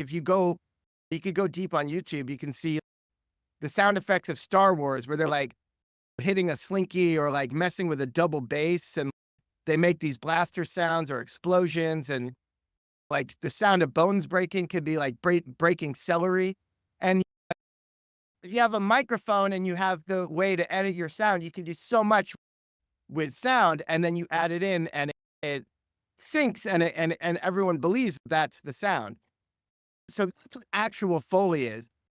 if you could go deep on YouTube, you can see the sound effects of Star Wars where they're like hitting a slinky or like messing with a double bass and they make these blaster sounds or explosions. And like the sound of bones breaking could be like breaking celery. And if you have a microphone and you have the way to edit your sound, you can do so much with sound, and then you add it in and it syncs and everyone believes that's the sound. So that's what actual Foley is.